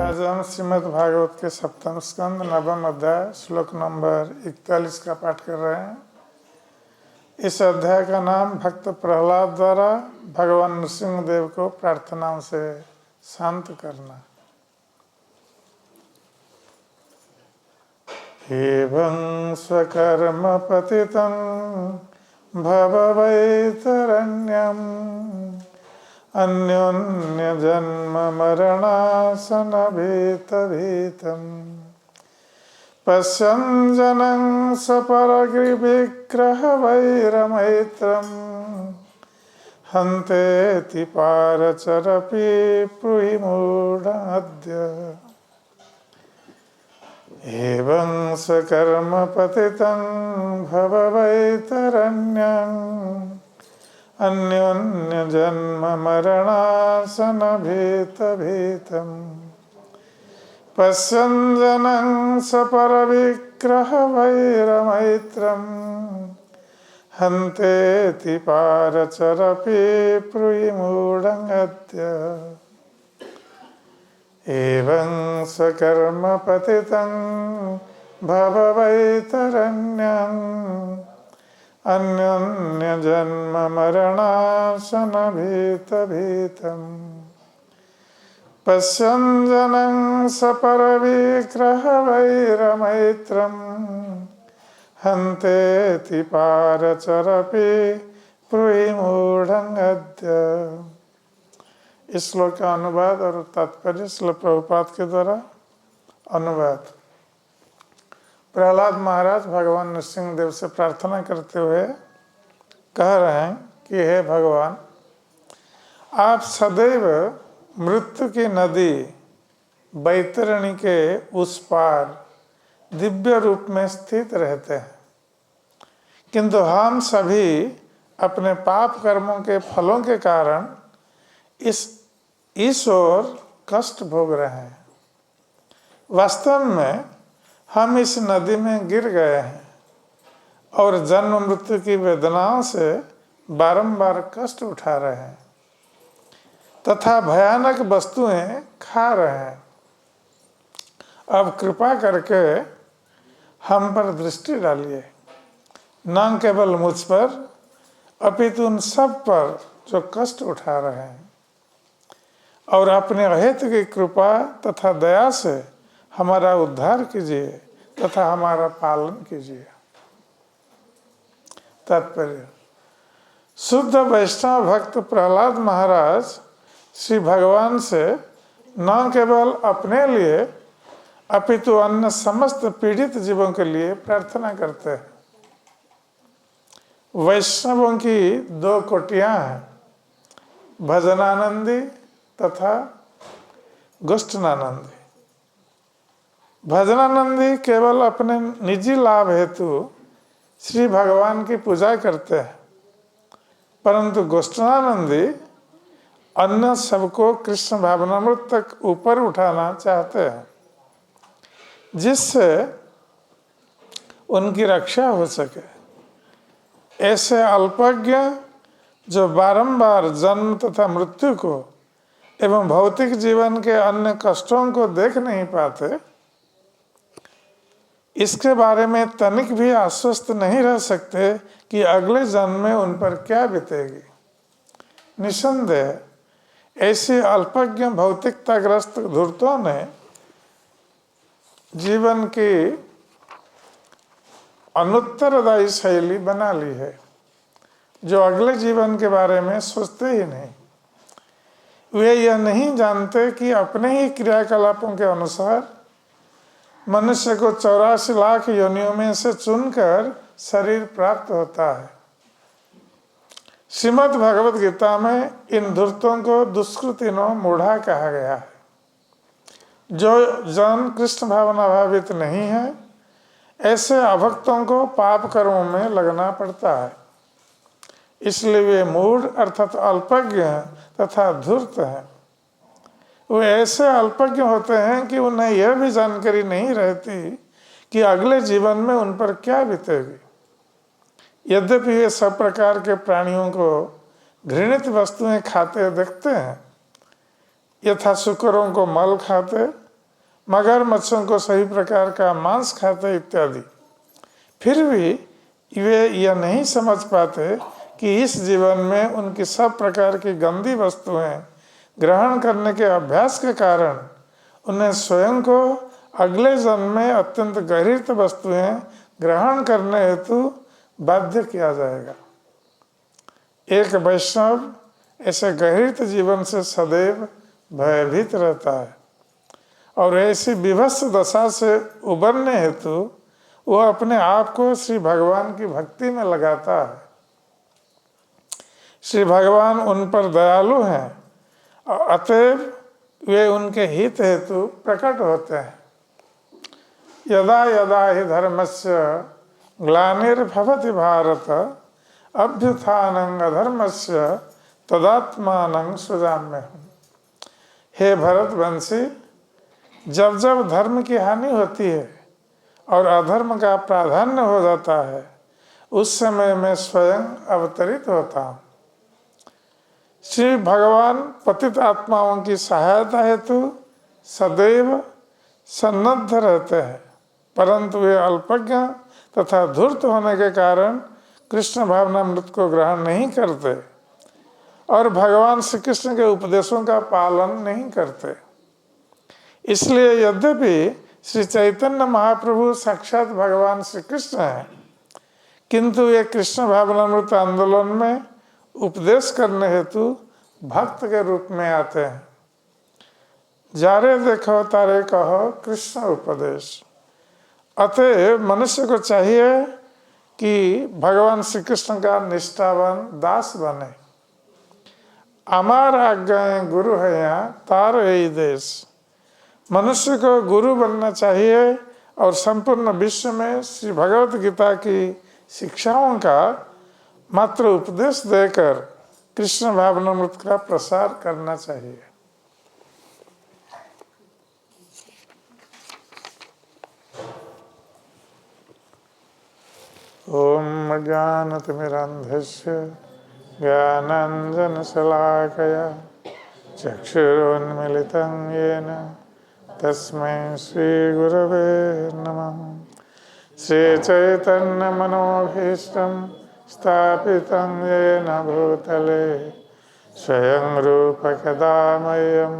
आज हम श्रीमद् भागवत के सप्तम स्कंद नवम अध्याय श्लोक नंबर 41 का पाठ कर रहे हैं। इस अध्याय का नाम भक्त प्रहलाद द्वारा भगवान नृसिंह देव को प्रार्थनाओं से शांत करना। एवं स्वकर्म पतितं भववैतरण्यम् अन्योन्य जन्म मरणासन भीतभीतम् पश्यन् जनं सपरग्रिविग्रह वैरमैत्रम् हन्तेति पारचरपि ब्रूहि मूढाद्य। एवं स्वकर्म पतितं भववैतरण्यम् अन्योन्य जन्म मरणासन भीतभीतम् पश्यन् जनं सपरविग्रह वैरमैत्रम् हन्तेति पारचरपि ब्रूहि मूढमद्य। एवं स्वकर्म पतितं भववैतरण्यम् अन्योन्य जन्म मरणासन भीतभीतम् पश्यन् जनं सपरविग्रह वैरमैत्रम् हन्तेति पारचरपि ब्रूहि मूढमद्य। इस श्लोक का अनुवाद और तात्पर्य श्रील प्रभुपाद के द्वारा अनुवाद। प्रहलाद महाराज भगवान नृसिंह देव से प्रार्थना करते हुए कह रहे हैं कि हे भगवान, आप सदैव मृत्यु की नदी बैतरणी के उस पार दिव्य रूप में स्थित रहते हैं, किंतु हम सभी अपने पाप कर्मों के फलों के कारण इस ओर कष्ट भोग रहे हैं। वास्तव में हम इस नदी में गिर गए हैं और जन्म मृत्यु की वेदनाओं से बारंबार कष्ट उठा रहे हैं तथा भयानक वस्तुएं खा रहे हैं। अब कृपा करके हम पर दृष्टि डालिए, न केवल मुझ पर अपितु उन सब पर जो कष्ट उठा रहे हैं, और अपने अहेतु की कृपा तथा दया से हमारा उद्धार कीजिए तथा हमारा पालन कीजिए। तात्पर्य: शुद्ध वैष्णव भक्त प्रहलाद महाराज श्री भगवान से न केवल अपने लिए अपितु अन्य समस्त पीड़ित जीवों के लिए प्रार्थना करते हैं। वैष्णवों की दो कोटियां हैं, भजनानंदी तथा गोष्ठनानंदी। भजनानंदी केवल अपने निजी लाभ हेतु श्री भगवान की पूजा करते हैं, परंतु गोष्ठनानंदी अन्य सबको कृष्ण भावनामृत तक ऊपर उठाना चाहते हैं, जिससे उनकी रक्षा हो सके। ऐसे अल्पज्ञ जो बारंबार जन्म तथा मृत्यु को एवं भौतिक जीवन के अन्य कष्टों को देख नहीं पाते, इसके बारे में तनिक भी आश्वस्त नहीं रह सकते कि अगले जन्म में उन पर क्या बीतेगी। निसंदेह ऐसी अल्पज्ञ भौतिकताग्रस्त धूर्तों ने जीवन की अनुत्तरदायी शैली बना ली है, जो अगले जीवन के बारे में सोचते ही नहीं। वे यह नहीं जानते कि अपने ही क्रियाकलापों के अनुसार मनुष्य को 84 लाख योनियों में से चुनकर शरीर प्राप्त होता है। श्रीमद् भगवद गीता में इन धूर्तों को दुष्कृतिनो मूढ़ा कहा गया है। जो जन कृष्ण भावना भावित नहीं है, ऐसे अभक्तों को पाप कर्मों में लगना पड़ता है। इसलिए वे मूढ़ अर्थात अल्पज्ञ तथा धूर्त हैं। वे ऐसे अल्पज्ञ होते हैं कि उन्हें यह भी जानकारी नहीं रहती कि अगले जीवन में उन पर क्या बीतेगी। यद्यपि वे सब प्रकार के प्राणियों को घृणित वस्तुएं खाते देखते हैं, यथा शुकरों को मल खाते, मगरमच्छों को सभी प्रकार का मांस खाते इत्यादि, फिर भी वे यह नहीं समझ पाते कि इस जीवन में उनकी सब प्रकार की गंदी वस्तुएं ग्रहण करने के अभ्यास के कारण उन्हें स्वयं को अगले जन्म में अत्यंत गहरीत वस्तुएं ग्रहण करने हेतु बाध्य किया जाएगा। एक वैष्णव ऐसे गहरीत जीवन से सदैव भयभीत रहता है और ऐसी विभत्स दशा से उबरने हेतु वह अपने आप को श्री भगवान की भक्ति में लगाता है। श्री भगवान उन पर दयालु हैं, अतएव वे उनके हित हेतु प्रकट होते हैं। यदा यदा हि धर्मस्य ग्लानिर्भवति भारत अभ्युत्थानं अधर्मस्य तदात्मानं सृजाम्यहम्। हे भरतवंशी, जब जब धर्म की हानि होती है और अधर्म का प्राधान्य हो जाता है, उस समय मैं स्वयं अवतरित होता हूँ। श्री भगवान पतित आत्माओं की सहायता हेतु सदैव सन्नद्ध रहते हैं, परंतु वे अल्पज्ञ तथा धूर्त होने के कारण कृष्ण भावनामृत को ग्रहण नहीं करते और भगवान श्री कृष्ण के उपदेशों का पालन नहीं करते। इसलिए यद्यपि श्री चैतन्य महाप्रभु साक्षात भगवान श्री कृष्ण हैं, किंतु ये कृष्ण भावनामृत आंदोलन में उपदेश करने हेतु भक्त के रूप में आते हैं। जारे देखो तारे कहो कृष्ण उपदेश। अतः मनुष्य को चाहिए कि भगवान श्री कृष्ण का निष्ठावान दास बने। अमार आज्ञाएं गुरु है यहाँ तार यही देश। मनुष्य को गुरु बनना चाहिए और संपूर्ण विश्व में श्री भगवत गीता की शिक्षाओं का मात्र उपदेश देकर कृष्ण भावनामृत का प्रसार करना चाहिए। ओम ज्ञानतिमिरन्धस्य ज्ञानाञ्जनशलाकया चक्षुरुन्मिलितं येन तस्मै श्रीगुरवे नमः। श्रीचैतन्यमनोभीष्टं स्थापितं येन भूतले स्वयं रूप कदा मह्यं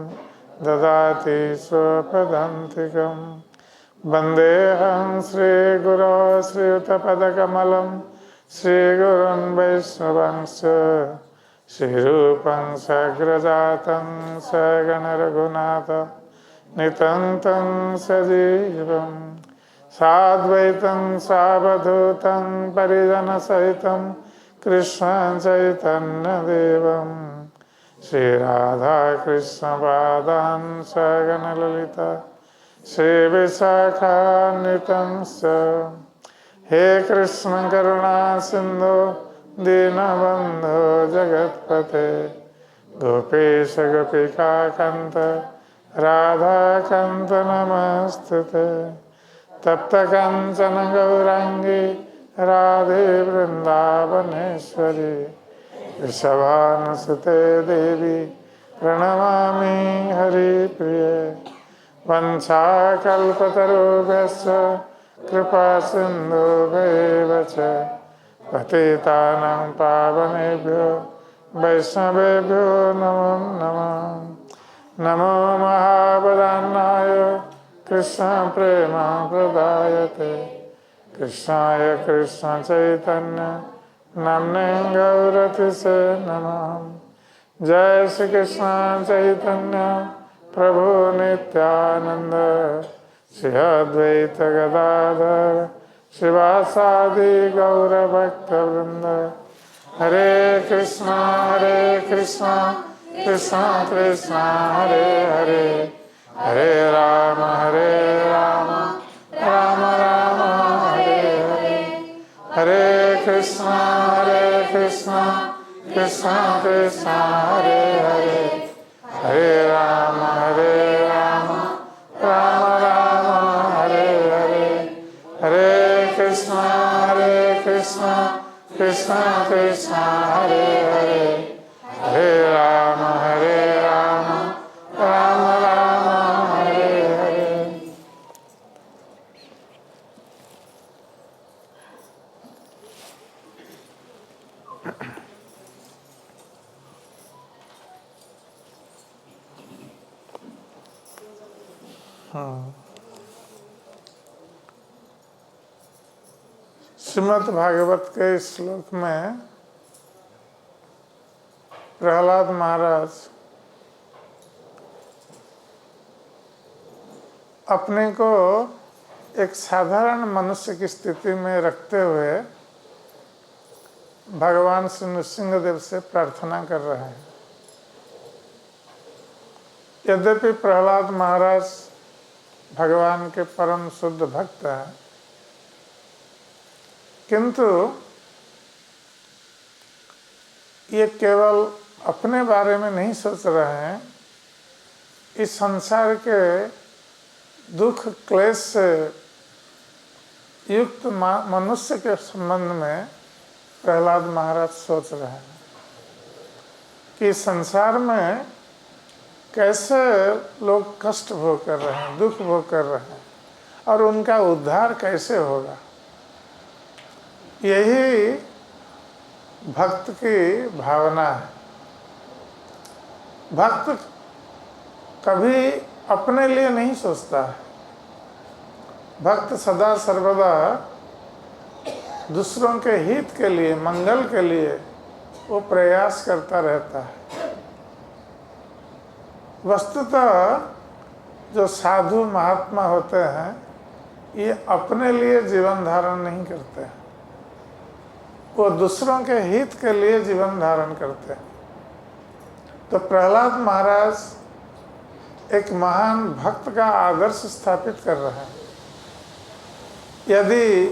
ददाति स्वपदान्तिकम्। वन्देऽहं श्रीगुरो श्रीयुतपदकमलं श्रीगुरुं वैष्णवंश्च श्रीरूपं सग्रजातं सगणरघुनाथ नितं तं सजीवं साद्वैतं सावधूतं परिजनसहितं कृष्णं चैतन्यदेवं श्रीराधाकृष्णपादान् सगणललिता श्री विशाखान्वितंश्च। हे कृष्ण करुणा सिंधु दीनबंधो जगत्पते गोपेश गोपिकान्त राधाकान्त नमस्तुते। तप्त कांचन गौरांगी राधे वृंदावनेश्वरी वृषभानुसुते देवी प्रणमामि हरिप्रिये। वंशाकल्पतरुभ्यश्च कृपा सिन्धुभ्यैव च पतितानां पावनेभ्यो वैष्णवेभ्यो नमो नमः। नमो महावदान्नाय कृष्णप्रेमप्रदायते कृष्णाय कृष्णचैतन्य नाम्ने गौरतिसे नमः। जय श्री कृष्ण चैतन्य प्रभु नित्यानंद श्री अद्वैत गदाधर शिवासादि गौरभक्तवृंद। हरे कृष्णा कृष्णा कृष्णा हरे हरे, हरे राम राम राम हरे हरे, हरे कृष्णा कृष्णा कृष्णा हरे हरे, हरे राम राम राम हरे हरे, हरे कृष्णा कृष्णा कृष्णा हरे हरे, हरे राम राम राम हरे हरे। श्रीमद् भागवत के श्लोक में प्रहलाद महाराज अपने को एक साधारण मनुष्य की स्थिति में रखते हुए भगवान श्री नृसिंहदेव से प्रार्थना कर रहे हैं। यद्यपि प्रहलाद महाराज भगवान के परम शुद्ध भक्त हैं, किंतु ये केवल अपने बारे में नहीं सोच रहे हैं, इस संसार के दुख क्लेश से युक्त मनुष्य के संबंध में प्रहलाद महाराज सोच रहे हैं कि संसार में कैसे लोग कष्ट भोग कर रहे हैं, दुख भोग कर रहे हैं, और उनका उद्धार कैसे होगा। यही भक्त की भावना है। भक्त कभी अपने लिए नहीं सोचता है। भक्त सदा सर्वदा दूसरों के हित के लिए, मंगल के लिए वो प्रयास करता रहता है। वस्तुतः जो साधु महात्मा होते हैं, ये अपने लिए जीवन धारण नहीं करते हैं, वो दूसरों के हित के लिए जीवन धारण करते हैं। तो प्रहलाद महाराज एक महान भक्त का आदर्श स्थापित कर रहे हैं। यदि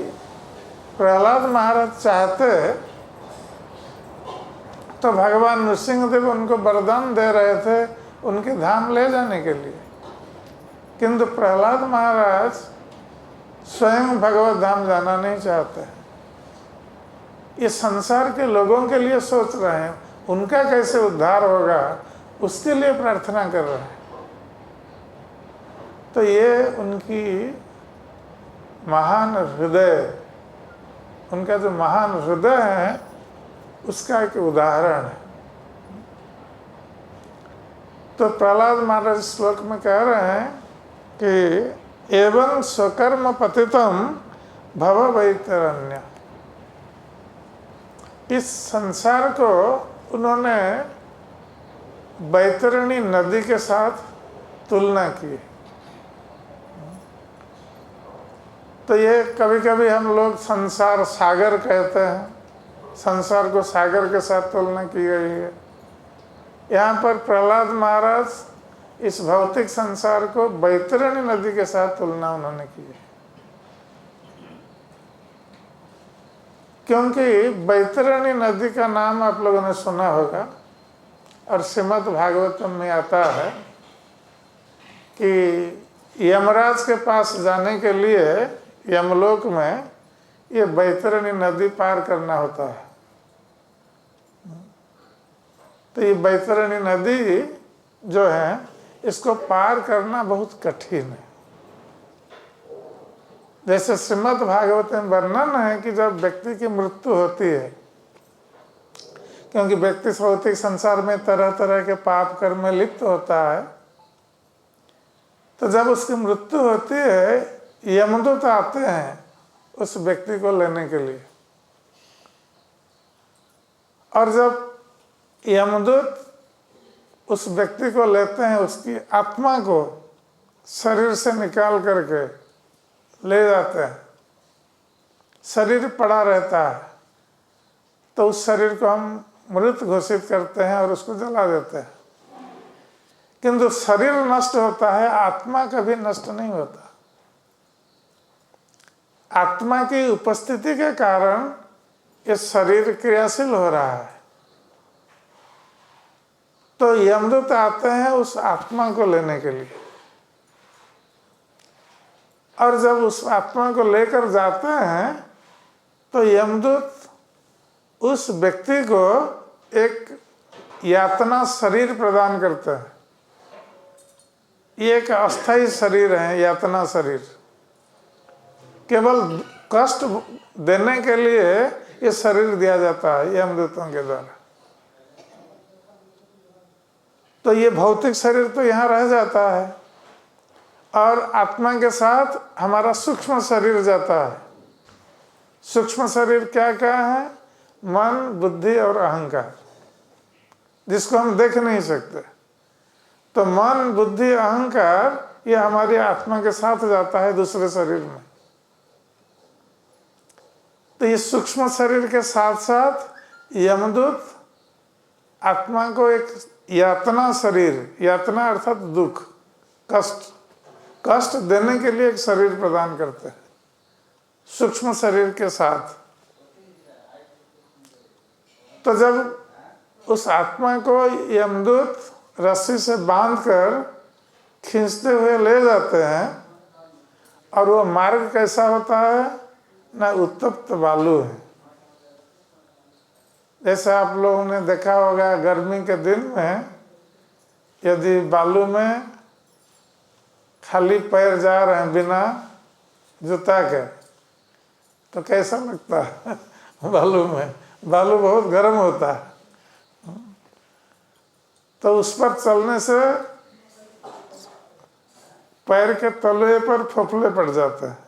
प्रहलाद महाराज चाहते तो भगवान नृसिंहदेव उनको वरदान दे रहे थे उनके धाम ले जाने के लिए, किंतु प्रहलाद महाराज स्वयं भगवत धाम जाना नहीं चाहते हैं। ये संसार के लोगों के लिए सोच रहे हैं, उनका कैसे उद्धार होगा उसके लिए प्रार्थना कर रहे हैं। तो ये उनकी महान हृदय, उनका जो महान हृदय है उसका एक उदाहरण है। तो प्रहलाद महाराज श्लोक में कह रहे हैं कि एवं स्वकर्म पतितम भव वैतरण्य। इस संसार को उन्होंने बैतरणी नदी के साथ तुलना की। तो ये कभी कभी हम लोग संसार सागर कहते हैं, संसार को सागर के साथ तुलना की गई है। यहाँ पर प्रहलाद महाराज इस भौतिक संसार को बैतरणी नदी के साथ तुलना उन्होंने की है, क्योंकि बैतरणी नदी का नाम आप लोगों ने सुना होगा और श्रीमद् भागवतम में आता है कि यमराज के पास जाने के लिए यमलोक में ये बैतरणी नदी पार करना होता है। तो ये बैतरणी नदी जो है इसको पार करना बहुत कठिन है। जैसे श्रीमद् भागवत में वर्णन है कि जब व्यक्ति की मृत्यु होती है, क्योंकि व्यक्ति भौतिक संसार में तरह तरह के पाप कर्म में लिप्त होता है, तो जब उसकी मृत्यु होती है यमदूत आते हैं उस व्यक्ति को लेने के लिए, और जब यमदूत उस व्यक्ति को लेते हैं, उसकी आत्मा को शरीर से निकाल करके ले जाते हैं, शरीर पड़ा रहता है, तो उस शरीर को हम मृत घोषित करते हैं और उसको जला देते हैं। किंतु शरीर नष्ट होता है, आत्मा कभी नष्ट नहीं होता। आत्मा की उपस्थिति के कारण ये शरीर क्रियाशील हो रहा है। तो यमदूत आते हैं उस आत्मा को लेने के लिए, और जब उस आत्मा को लेकर जाते हैं तो यमदूत उस व्यक्ति को एक यातना शरीर प्रदान करता है। ये एक अस्थाई शरीर है, यातना शरीर। केवल कष्ट देने के लिए ये शरीर दिया जाता है यमदूतों के द्वारा। तो ये भौतिक शरीर तो यहाँ रह जाता है और आत्मा के साथ हमारा सूक्ष्म शरीर जाता है। सूक्ष्म शरीर क्या क्या है? मन, बुद्धि और अहंकार, जिसको हम देख नहीं सकते। तो मन, बुद्धि, अहंकार ये हमारी आत्मा के साथ जाता है दूसरे शरीर में। तो ये सूक्ष्म शरीर के साथ साथ यमदूत आत्मा को एक यातना शरीर, यातना अर्थात दुख, कष्ट देने के लिए एक शरीर प्रदान करते हैं सूक्ष्म शरीर के साथ। तो जब उस आत्मा को यमदूत रस्सी से बांधकर खींचते हुए ले जाते हैं, और वो मार्ग कैसा होता है? ना उत्तप्त बालू है। जैसे आप लोगों ने देखा होगा गर्मी के दिन में यदि बालू में खाली पैर जा रहे हैं बिना जूता के, तो कैसा लगता है? बालू में, बालू बहुत गर्म होता है। तो उस पर चलने से पैर के तलवे पर फफले पड़ जाते हैं,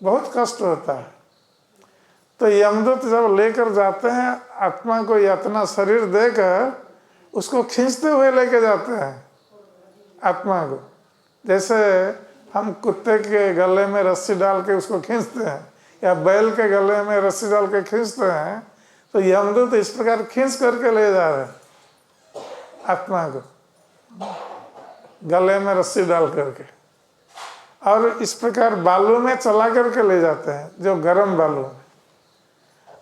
बहुत कष्ट होता है। तो यमदूत जब लेकर जाते हैं आत्मा को यातना शरीर देकर, उसको खींचते हुए लेके जाते हैं आत्मा को। जैसे हम कुत्ते के गले में रस्सी डाल के उसको खींचते हैं, या बैल के गले में रस्सी डाल के खींचते हैं, तो यमदूत इस प्रकार खींच करके ले जा रहे हैं आत्मा को, गले में रस्सी डाल करके, और इस प्रकार बालू में चला करके ले जाते हैं, जो गर्म बालू है।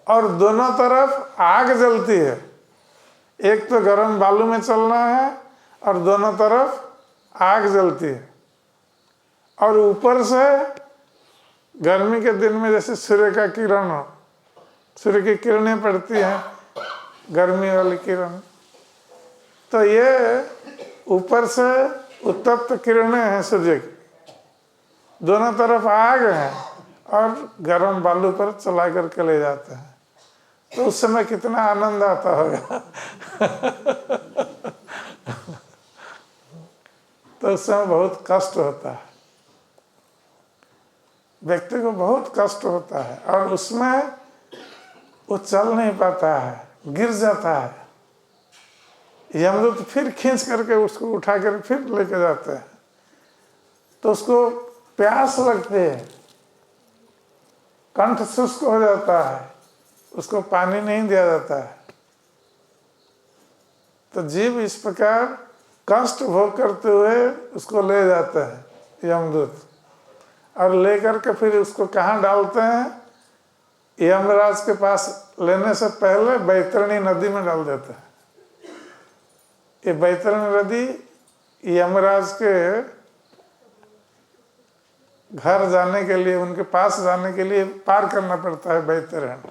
और दोनों तरफ आग जलती है। एक तो गर्म बालू में चलना है और दोनों तरफ आग जलती है। और ऊपर से गर्मी के दिन में जैसे सूर्य का किरण हो, सूर्य की किरणें पड़ती हैं, गर्मी वाली किरण, तो ये ऊपर से उत्तप्त किरणें हैं सूर्य की, दोनों तरफ आग है और गर्म बालू पर चला करके ले जाते हैं। तो उस समय कितना आनंद आता होगा। तो उस समय बहुत कष्ट होता है, व्यक्ति को बहुत कष्ट होता है, और उसमें वो चल नहीं पाता है, गिर जाता है। यमदूत फिर खींच करके उसको उठा कर फिर लेके जाते हैं। तो उसको प्यास लगती है, कंठ शुष्क हो जाता है, उसको पानी नहीं दिया जाता है। तो जीव इस प्रकार कष्ट भोग करते हुए उसको ले जाते हैं यमदूत, और लेकर के फिर उसको कहाँ डालते हैं? यमराज के पास लेने से पहले बैतरणी नदी में डाल देते हैं। ये बैतरणी नदी यमराज के घर जाने के लिए, उनके पास जाने के लिए पार करना पड़ता है बैतरणी।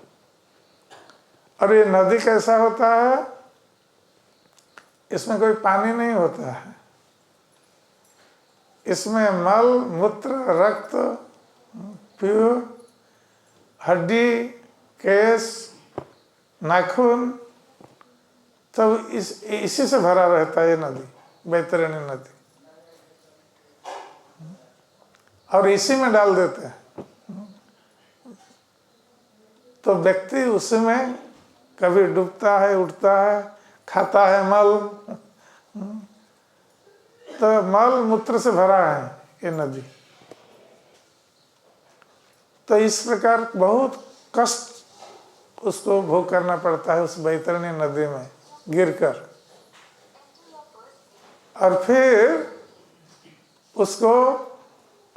और ये नदी कैसा होता है? इसमें कोई पानी नहीं होता है, इसमें मल, मूत्र, रक्त, प्यूर, हड्डी, केस, नाखून, तब इसी से भरा रहता है ये नदी, बैतरणी नदी। और इसी में डाल देते हैं। तो व्यक्ति उसी में कभी डूबता है, उठता है, खाता है मल। तो मल मूत्र से भरा है ये नदी। तो इस प्रकार बहुत कष्ट उसको भोग करना पड़ता है उस बैतरणी नदी में गिरकर। और फिर उसको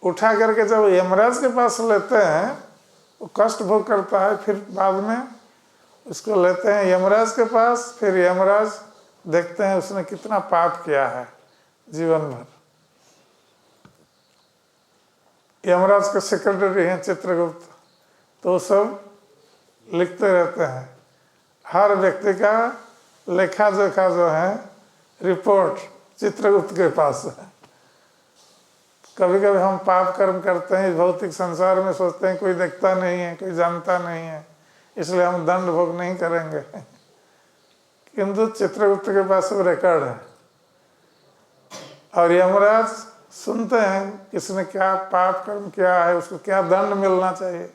उठा करके जब यमराज के पास लेते हैं, वो कष्ट भोग करता है, फिर बाद में उसको लेते हैं यमराज के पास। फिर यमराज देखते हैं उसने कितना पाप किया है जीवन भर। यमराज के सेक्रेटरी हैं चित्रगुप्त, तो सब लिखते रहते हैं। हर व्यक्ति का लेखा जोखा जो है रिपोर्ट चित्रगुप्त के पास है। कभी कभी हम पाप कर्म करते हैं इस भौतिक संसार में, सोचते हैं कोई देखता नहीं है, कोई जानता नहीं है, इसलिए हम दंड भोग नहीं करेंगे। किंतु चित्रगुप्त के पास वो रिकॉर्ड है। और यमराज सुनते हैं किसने क्या पाप कर्म किया है, उसको क्या दंड मिलना चाहिए।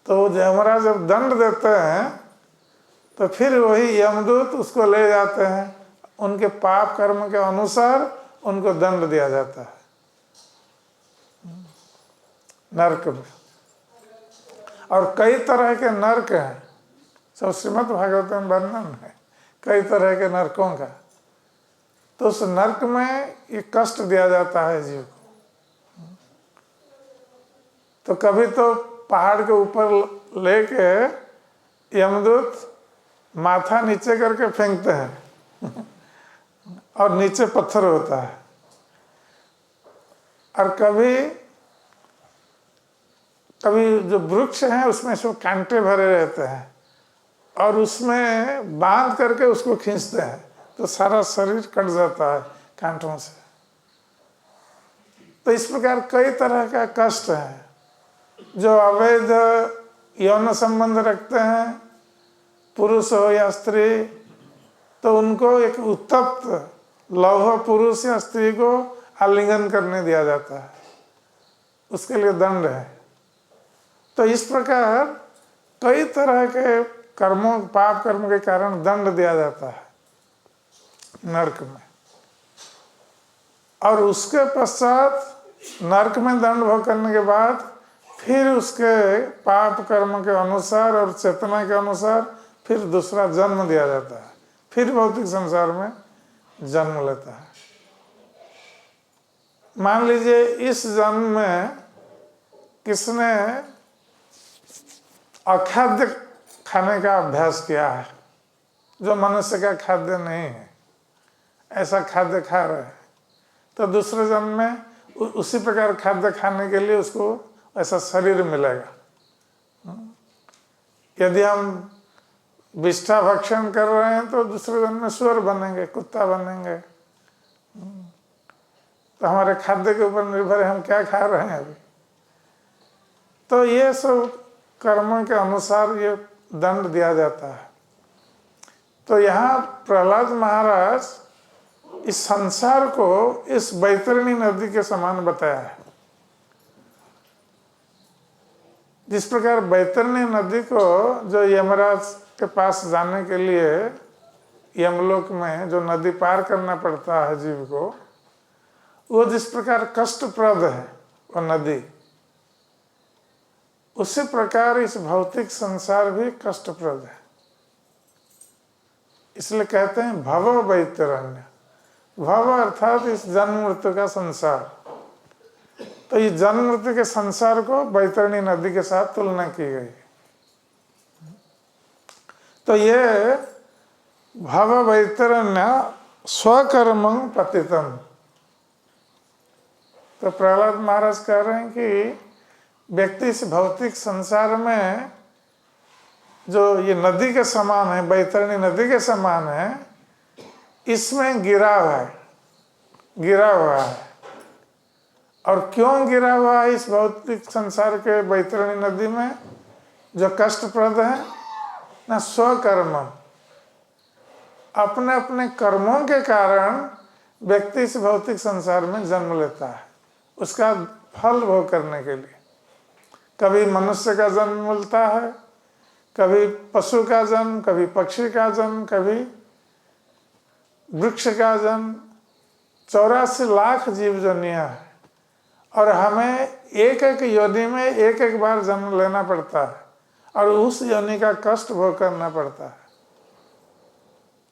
तो यमराज जब दंड देते हैं तो फिर वही यमदूत उसको ले जाते हैं, उनके पाप कर्म के अनुसार उनको दंड दिया जाता है नरक में। और कई तरह के नरक हैं, सब श्रीमद् भागवत में वर्णन है कई तरह के नरकों का। तो उस नरक में ये कष्ट दिया जाता है जीव को। तो कभी तो पहाड़ के ऊपर लेके यमदूत माथा नीचे करके फेंकते हैं और नीचे पत्थर होता है। और कभी कभी जो वृक्ष हैं उसमें सब कांटे भरे रहते हैं और उसमें बांध करके उसको खींचते हैं, तो सारा शरीर कट जाता है कांटों से। तो इस प्रकार कई तरह का कष्ट है। जो अवैध यौन संबंध रखते हैं, पुरुष हो या स्त्री, तो उनको एक उत्तप्त लौह पुरुष या स्त्री को आलिंगन करने दिया जाता है, उसके लिए दंड है। तो इस प्रकार कई तरह के कर्मों, पाप कर्म के कारण दंड दिया जाता है नरक में। और उसके पश्चात नरक में दंड भोग करने के बाद फिर उसके पाप कर्म के अनुसार और चेतना के अनुसार फिर दूसरा जन्म दिया जाता है, फिर भौतिक संसार में जन्म लेता है। मान लीजिए इस जन्म में किसने अखाद्य खाने का अभ्यास किया है, जो मनुष्य का खाद्य नहीं है, ऐसा खाद्य खा रहे हैं, तो दूसरे जन्म में उसी प्रकार खाद्य खाने के लिए उसको ऐसा शरीर मिलेगा। यदि हम विष्ठा भक्षण कर रहे हैं तो दूसरे जन्म में सुअर बनेंगे, कुत्ता बनेंगे। तो हमारे खाद्य के ऊपर निर्भर है हम क्या खा रहे हैं अभी। तो ये सब कर्मों के अनुसार ये दंड दिया जाता है। तो यहाँ प्रहलाद महाराज इस संसार को इस बैतरणी नदी के समान बताया है। जिस प्रकार बैतरणी नदी को जो यमराज के पास जाने के लिए यमलोक में जो नदी पार करना पड़ता है जीव को, वो जिस प्रकार कष्टप्रद है वो नदी, उसी प्रकार इस भौतिक संसार भी कष्टप्रद है। इसलिए कहते हैं भव बैतरण्य। भव अर्थात इस जन्म मृत्यु का संसार। तो ये जन्म मृत्यु के संसार को बैतरणी नदी के साथ तुलना की गई। तो ये भव बैतरण्य स्वकर्मं पतितम। तो प्रहलाद महाराज कह रहे हैं कि व्यक्ति इस भौतिक संसार में जो ये नदी के समान है, बैतरणी नदी के समान है, इसमें गिरा हुआ है। और क्यों गिरा हुआ है इस भौतिक संसार के बैतरणी नदी में जो कष्टप्रद है ना? स्वकर्म, अपने अपने कर्मों के कारण व्यक्ति इस भौतिक संसार में जन्म लेता है, उसका फल भोग करने के लिए। कभी मनुष्य का जन्म मिलता है, कभी पशु का जन्म, कभी पक्षी का जन्म, कभी वृक्ष का जन्म। 84 लाख जीव जोनियां है और हमें एक एक योनि में एक एक बार जन्म लेना पड़ता है। और उस योनि का कष्ट भोग करना पड़ता है।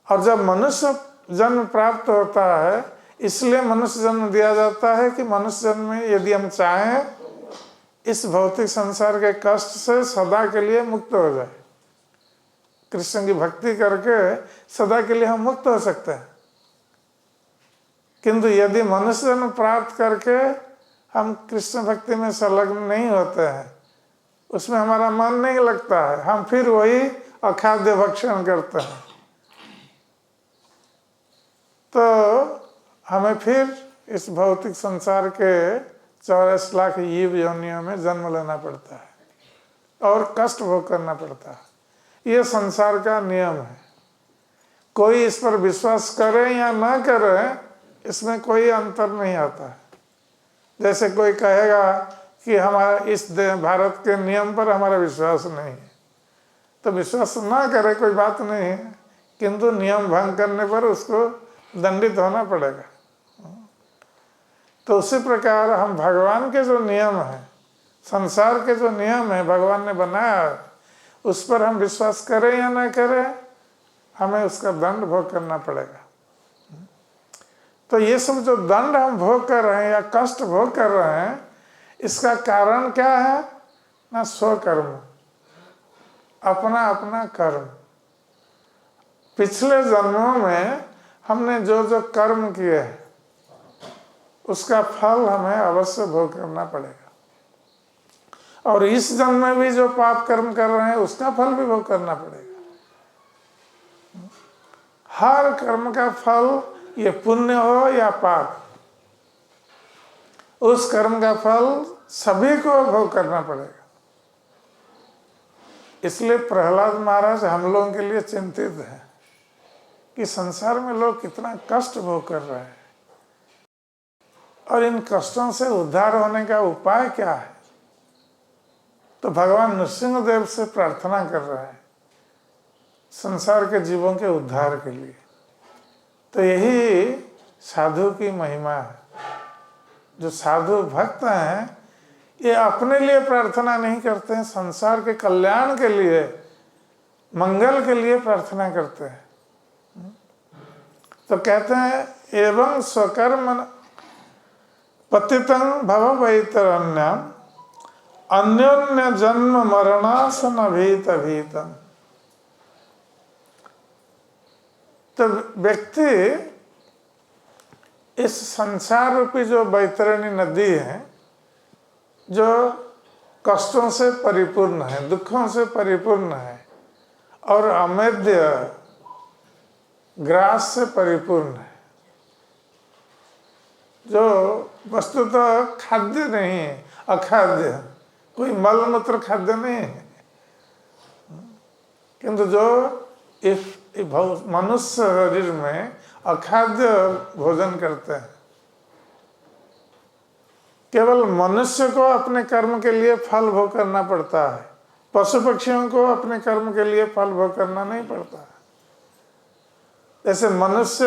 और जब मनुष्य जन्म प्राप्त होता है, इसलिए मनुष्य जन्म दिया जाता है कि मनुष्य जन्म में यदि हम चाहें इस भौतिक संसार के कष्ट से सदा के लिए मुक्त हो जाए, कृष्ण की भक्ति करके सदा के लिए हम मुक्त हो सकते हैं। किंतु यदि मनुष्य जन्म प्राप्त करके हम कृष्ण भक्ति में संलग्न नहीं होते हैं, उसमें हमारा मन नहीं लगता है, हम फिर वही अखाद्य भक्षण करते हैं, तो हमें फिर इस भौतिक संसार के 84 लाख जीव योनियों में जन्म लेना पड़ता है और कष्ट भोग करना पड़ता है। ये संसार का नियम है। कोई इस पर विश्वास करे या ना करे, इसमें कोई अंतर नहीं आता है। जैसे कोई कहेगा कि हमारा इस भारत के नियम पर हमारा विश्वास नहीं है, तो विश्वास ना करे, कोई बात नहीं है, किंतु नियम भंग करने पर उसको दंडित होना पड़ेगा। तो उसी प्रकार हम भगवान के जो नियम है, संसार के जो नियम है भगवान ने बनाया, उस पर हम विश्वास करें या ना करें, हमें उसका दंड भोग करना पड़ेगा। तो ये सब जो दंड हम भोग कर रहे हैं या कष्ट भोग कर रहे हैं, इसका कारण क्या है? ना स्वकर्म, अपना अपना कर्म। पिछले जन्मों में हमने जो जो कर्म किए हैं, उसका फल हमें अवश्य भोग करना पड़ेगा। और इस जन्म में भी जो पाप कर्म कर रहे हैं, उसका फल भी भोग करना पड़ेगा। हर कर्म का फल, ये पुण्य हो या पाप, उस कर्म का फल सभी को भोग करना पड़ेगा। इसलिए प्रहलाद महाराज हम लोगों के लिए चिंतित है कि संसार में लोग कितना कष्ट भोग कर रहे हैं और इन कष्टों से उद्धार होने का उपाय क्या है। तो भगवान नृसिंहदेव से प्रार्थना कर रहे हैं संसार के जीवों के उद्धार के लिए। तो यही साधु की महिमा है। जो साधु भक्त हैं, ये अपने लिए प्रार्थना नहीं करते हैं, संसार के कल्याण के लिए, मंगल के लिए प्रार्थना करते हैं। तो कहते हैं एवं स्वकर्म पतितं भव वैतरण्यम अन्योन्य जन्म मरणासन भीत भीतम। तो व्यक्ति इस संसार रूपी जो वैतरणी नदी है, जो कष्टों से परिपूर्ण है, दुखों से परिपूर्ण है और अमेध्य ग्रास से परिपूर्ण है, जो वस्तुतः खाद्य नहीं है, अखाद्य, कोई मल मूत्र खाद्य नहीं है, किंतु जो इस मनुष्य शरीर में अखाद्य भोजन करते हैं। केवल मनुष्य को अपने कर्म के लिए फल भोग करना पड़ता है, पशु पक्षियों को अपने कर्म के लिए फल भोग करना नहीं पड़ता है। जैसे मनुष्य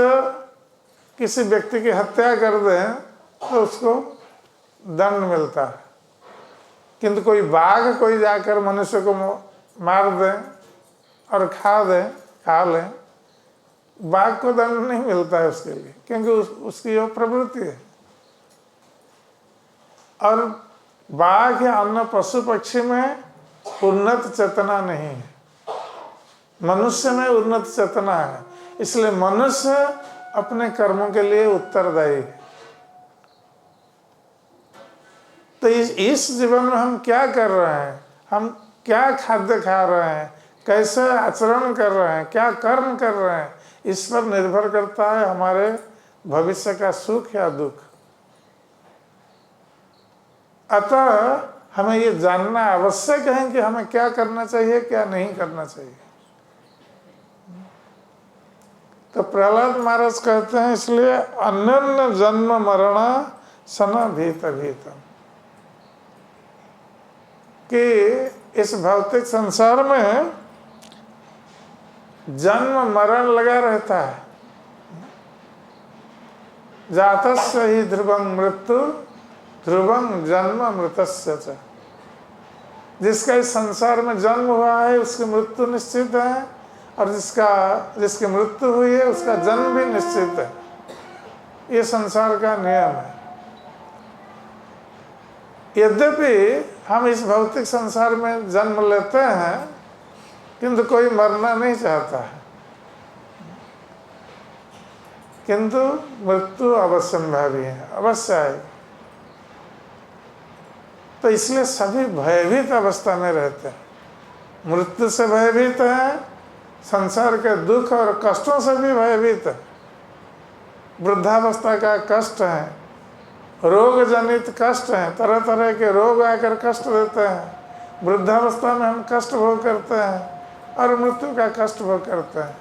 किसी व्यक्ति की हत्या कर दे तो उसको दंड मिलता है, किंतु कोई बाघ कोई जाकर मनुष्य को मार दे और खा ले, बाघ को दंड नहीं मिलता है उसके लिए, क्योंकि उसकी वो प्रवृत्ति है। और बाघ या अन्य पशु पक्षी में उन्नत चेतना नहीं है, मनुष्य में उन्नत चेतना है। इसलिए मनुष्य अपने कर्मों के लिए उत्तरदायी है। तो इस जीवन में हम क्या कर रहे हैं, हम क्या खाद्य खा रहे हैं, कैसे आचरण कर रहे हैं, क्या कर्म कर रहे हैं, इस पर निर्भर करता है हमारे भविष्य का सुख या दुख। अतः हमें ये जानना आवश्यक है कि हमें क्या करना चाहिए, क्या नहीं करना चाहिए। तो प्रहलाद महाराज कहते हैं इसलिए अन्योन्य जन्म मरण सन भीत भीतम, कि इस भौतिक संसार में जन्म मरण लगा रहता है। जातस्य ही ध्रुवं मृत्यु ध्रुवं जन्म मृतस्य च। जिसका इस संसार में जन्म हुआ है उसकी मृत्यु निश्चित है, और जिसकी मृत्यु हुई है उसका जन्म भी निश्चित है। ये संसार का नियम है। यद्यपि हम इस भौतिक संसार में जन्म लेते हैं, किंतु कोई मरना नहीं चाहता है, किंतु मृत्यु अवश्यंभावी है, अवश्य आएगी। तो इसलिए सभी भयभीत अवस्था में रहते हैं। मृत्यु से भयभीत है, संसार के दुख और कष्टों से भी भयभीत है। वृद्धावस्था का कष्ट है, रोग जनित कष्ट है, तरह तरह के रोग आकर कष्ट देते हैं। वृद्धावस्था में हम कष्ट भोग करते हैं और मृत्यु का कष्ट भोग करते हैं।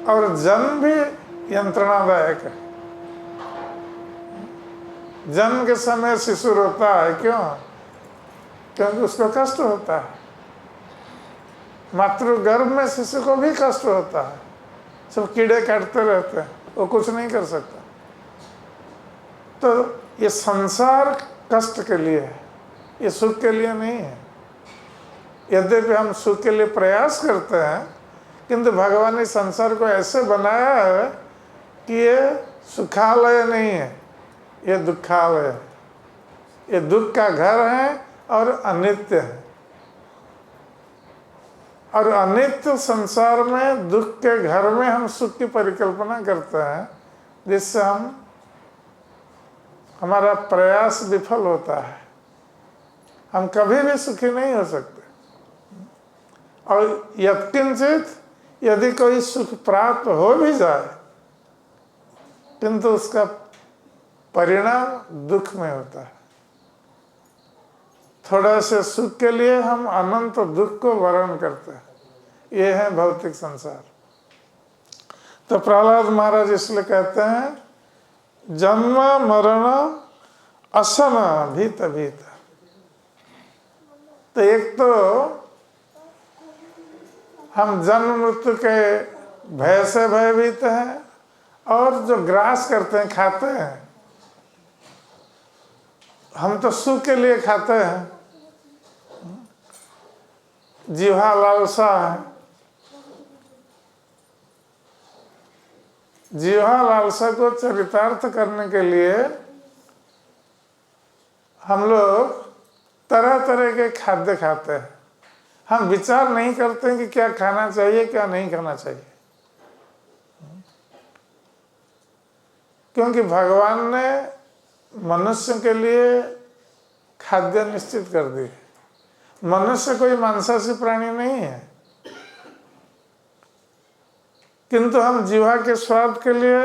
और जन्म भी यंत्रणादायक है। जन्म के समय शिशु रोता है, क्यों? क्योंकि उसको कष्ट होता है। मातृगर्भ में शिशु को भी कष्ट होता है, सब कीड़े काटते रहते हैं, वो कुछ नहीं कर सकता। तो ये संसार कष्ट के लिए है, ये सुख के लिए नहीं है। यद्यपि हम सुख के लिए प्रयास करते हैं, किंतु भगवान ने संसार को ऐसे बनाया है कि ये सुखालय नहीं है, ये दुखालय है। ये दुख का घर है और अनित्य है। और अनित्य संसार में, दुख के घर में हम सुख की परिकल्पना करते हैं, जिससे हमारा प्रयास विफल होता है। हम कभी भी सुखी नहीं हो सकते। और यत्किंचित यदि कोई सुख प्राप्त हो भी जाए, किंतु उसका परिणाम दुख में होता है। थोड़ा से सुख के लिए हम अनंत दुख को वर्ण करते हैं। ये है भौतिक संसार। तो प्रहलाद महाराज इसलिए कहते हैं, जन्म मरण असन भीत भीत। तो एक तो हम जन्म मृत्यु के भय से भयभीत हैं, और जो ग्रास करते हैं, खाते हैं, हम तो सुख के लिए खाते हैं। जीवा लालसा है, जीवा लालसा को चरितार्थ करने के लिए हम लोग तरह तरह के खाद्य खाते हैं। हम विचार नहीं करते हैं कि क्या खाना चाहिए, क्या नहीं खाना चाहिए। क्योंकि भगवान ने मनुष्य के लिए खाद्य निश्चित कर दिए। मनुष्य कोई मांसाहारी प्राणी नहीं है, किंतु हम जीवा के स्वाद के लिए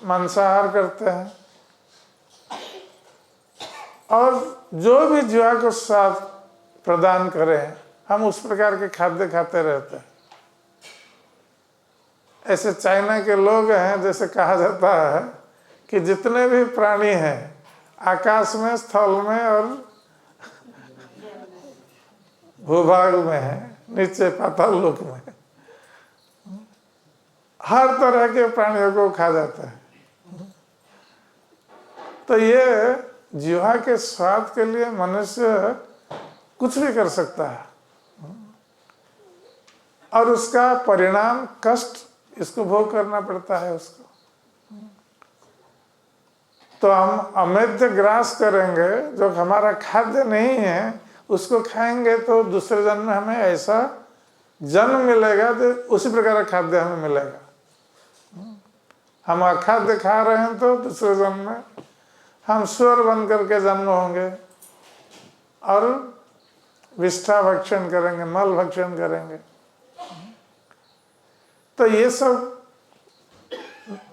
मांसाहार करते हैं, और जो भी जीवा को स्वाद प्रदान करें हम उस प्रकार के खाद्य खाते रहते हैं। ऐसे चाइना के लोग हैं, जैसे कहा जाता है कि जितने भी प्राणी हैं आकाश में, स्थल में और भूभाग में है, नीचे पाताल लोक में, हर तरह के प्राणियों को खा जाता है। तो ये जीवा के स्वाद के लिए मनुष्य कुछ भी कर सकता है, और उसका परिणाम कष्ट इसको भोग करना पड़ता है उसको। तो हम अमेध्य ग्रास करेंगे, जो हमारा खाद्य नहीं है उसको खाएंगे, तो दूसरे जन्म में हमें ऐसा जन्म मिलेगा, तो उसी प्रकार का खाद्य हमें मिलेगा। हम अखाद्य खा रहे हैं तो दूसरे जन्म में हम स्वर बन करके जन्म होंगे, और विष्ठा भक्षण करेंगे, मल भक्षण करेंगे। तो ये सब